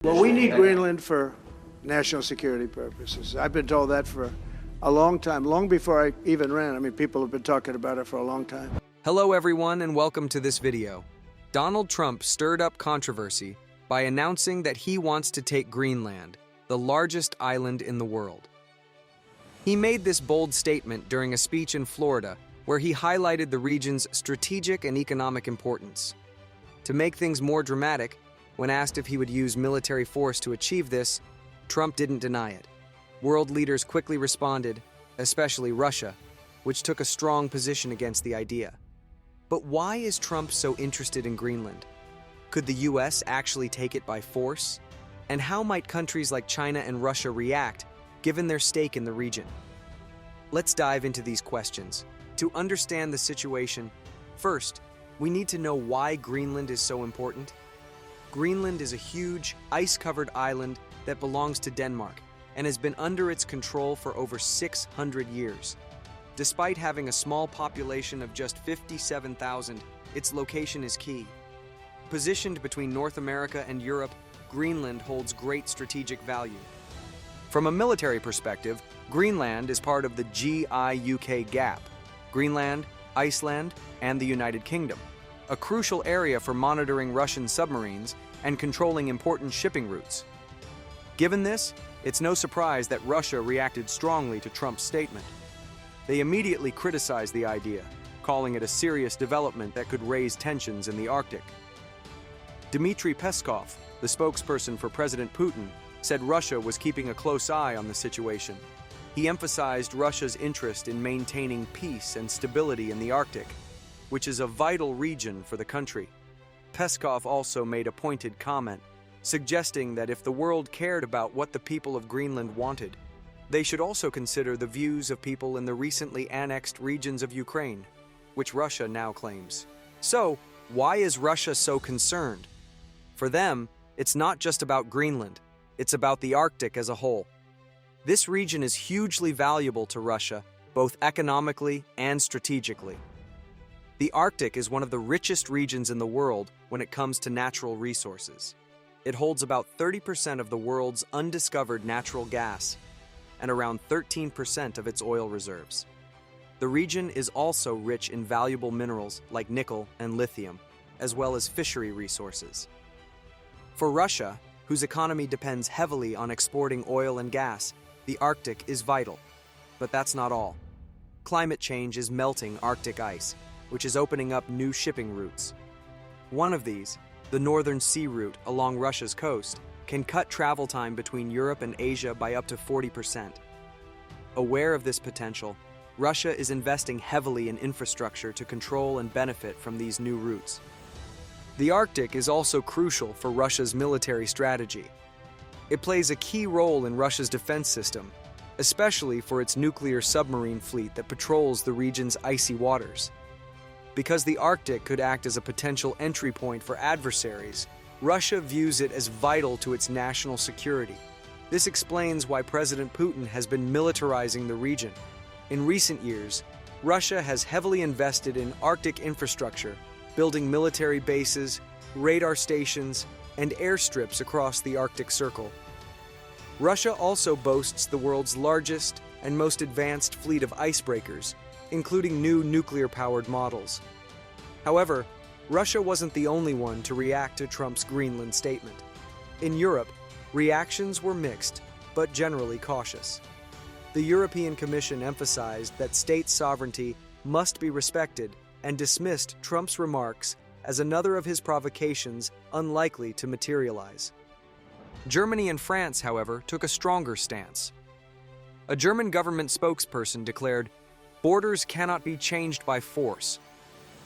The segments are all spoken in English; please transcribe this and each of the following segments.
Well, we need Greenland for national security purposes. I've been told that for a long time, long before I even ran. I mean, people have been talking about it for a long time. Hello everyone and welcome to this video. Donald Trump stirred up controversy by announcing that he wants to take Greenland, the largest island in the world. He made this bold statement during a speech in Florida where he highlighted the region's strategic and economic importance. To make things more dramatic, when asked if he would use military force to achieve this, Trump didn't deny it. World leaders quickly responded, especially Russia, which took a strong position against the idea. But why is Trump so interested in Greenland? Could the US actually take it by force? And how might countries like China and Russia react, given their stake in the region? Let's dive into these questions. To understand the situation, first, we need to know why Greenland is so important. Greenland is a huge, ice-covered island that belongs to Denmark and has been under its control for over 600 years. Despite having a small population of just 57,000, its location is key. Positioned between North America and Europe, Greenland holds great strategic value. From a military perspective, Greenland is part of the GI-UK gap: Greenland, Iceland, and the United Kingdom, a crucial area for monitoring Russian submarines and controlling important shipping routes. Given this, it's no surprise that Russia reacted strongly to Trump's statement. They immediately criticized the idea, calling it a serious development that could raise tensions in the Arctic. Dmitry Peskov, the spokesperson for President Putin, said Russia was keeping a close eye on the situation. He emphasized Russia's interest in maintaining peace and stability in the Arctic, which is a vital region for the country. Peskov also made a pointed comment, suggesting that if the world cared about what the people of Greenland wanted, they should also consider the views of people in the recently annexed regions of Ukraine, which Russia now claims. So, why is Russia so concerned? For them, it's not just about Greenland, it's about the Arctic as a whole. This region is hugely valuable to Russia, both economically and strategically. The Arctic is one of the richest regions in the world when it comes to natural resources. It holds about 30% of the world's undiscovered natural gas and around 13% of its oil reserves. The region is also rich in valuable minerals like nickel and lithium, as well as fishery resources. For Russia, whose economy depends heavily on exporting oil and gas, the Arctic is vital. But that's not all. Climate change is melting Arctic ice, which is opening up new shipping routes. One of these, the Northern Sea Route along Russia's coast, can cut travel time between Europe and Asia by up to 40%. Aware of this potential, Russia is investing heavily in infrastructure to control and benefit from these new routes. The Arctic is also crucial for Russia's military strategy. It plays a key role in Russia's defense system, especially for its nuclear submarine fleet that patrols the region's icy waters. Because the Arctic could act as a potential entry point for adversaries, Russia views it as vital to its national security. This explains why President Putin has been militarizing the region. In recent years, Russia has heavily invested in Arctic infrastructure, building military bases, radar stations, and airstrips across the Arctic Circle. Russia also boasts the world's largest and most advanced fleet of icebreakers, including new nuclear-powered models. However, Russia wasn't the only one to react to Trump's Greenland statement. In Europe, reactions were mixed, but generally cautious. The European Commission emphasized that state sovereignty must be respected and dismissed Trump's remarks as another of his provocations unlikely to materialize. Germany and France, however, took a stronger stance. A German government spokesperson declared, "Borders cannot be changed by force,"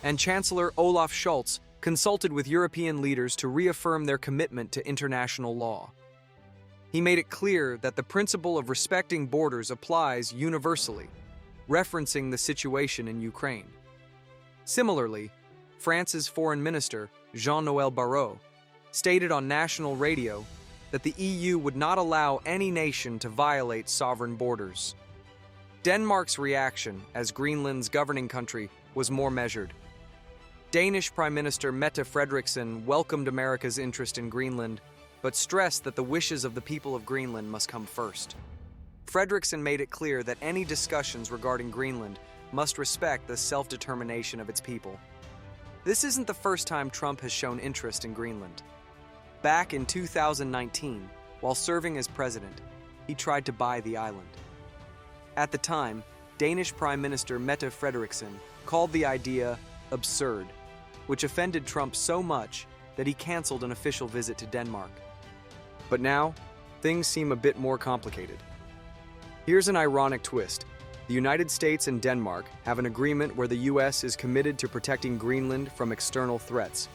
and Chancellor Olaf Scholz consulted with European leaders to reaffirm their commitment to international law. He made it clear that the principle of respecting borders applies universally, referencing the situation in Ukraine. Similarly, France's Foreign Minister, Jean-Noël Barrot, stated on national radio that the EU would not allow any nation to violate sovereign borders. Denmark's reaction, as Greenland's governing country, was more measured. Danish Prime Minister Mette Frederiksen welcomed America's interest in Greenland, but stressed that the wishes of the people of Greenland must come first. Frederiksen made it clear that any discussions regarding Greenland must respect the self-determination of its people. This isn't the first time Trump has shown interest in Greenland. Back in 2019, while serving as president, he tried to buy the island. At the time, Danish Prime Minister Mette Frederiksen called the idea absurd, which offended Trump so much that he canceled an official visit to Denmark. But now, things seem a bit more complicated. Here's an ironic twist. The United States and Denmark have an agreement where the US is committed to protecting Greenland from external threats.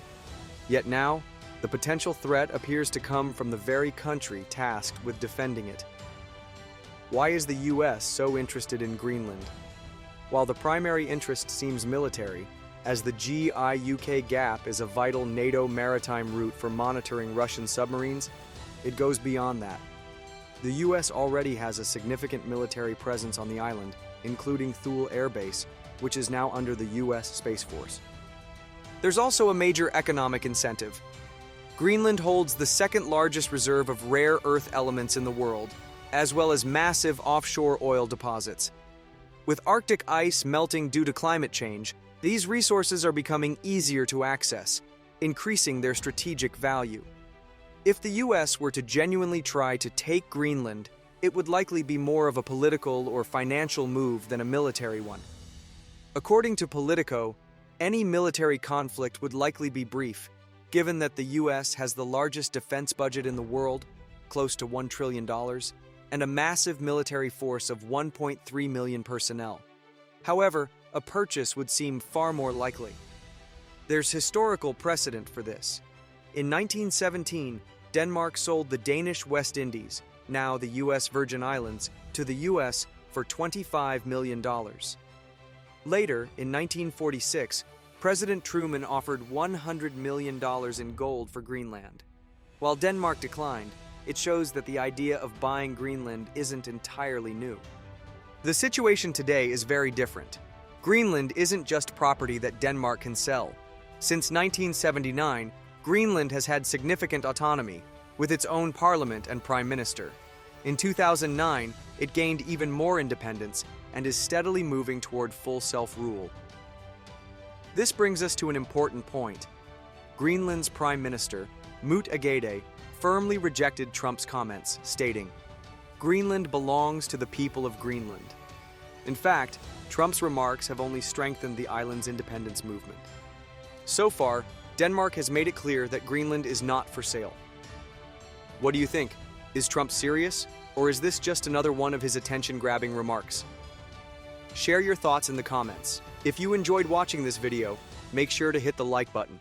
Yet now, the potential threat appears to come from the very country tasked with defending it. Why is the US so interested in Greenland? While the primary interest seems military, as the GI-UK gap is a vital NATO maritime route for monitoring Russian submarines, it goes beyond that. The US already has a significant military presence on the island, including Thule Air Base, which is now under the US Space Force. There's also a major economic incentive. Greenland holds the second largest reserve of rare earth elements in the world, as well as massive offshore oil deposits. With Arctic ice melting due to climate change, these resources are becoming easier to access, increasing their strategic value. If the US were to genuinely try to take Greenland, it would likely be more of a political or financial move than a military one. According to Politico, any military conflict would likely be brief, given that the US has the largest defense budget in the world, close to $1 trillion, and a massive military force of 1.3 million personnel. However, a purchase would seem far more likely. There's historical precedent for this. In 1917, Denmark sold the Danish West Indies, now the U.S. Virgin Islands, to the U.S. for $25 million. Later, in 1946, President Truman offered $100 million in gold for Greenland. While Denmark declined, it shows that the idea of buying Greenland isn't entirely new. The situation today is very different. Greenland isn't just property that Denmark can sell. Since 1979, Greenland has had significant autonomy, with its own parliament and prime minister. In 2009, it gained even more independence and is steadily moving toward full self-rule. This brings us to an important point. Greenland's prime minister, Mut Agade, firmly rejected Trump's comments, stating, "Greenland belongs to the people of Greenland." In fact, Trump's remarks have only strengthened the island's independence movement. So far, Denmark has made it clear that Greenland is not for sale. What do you think? Is Trump serious, or is this just another one of his attention-grabbing remarks? Share your thoughts in the comments. If you enjoyed watching this video, make sure to hit the like button.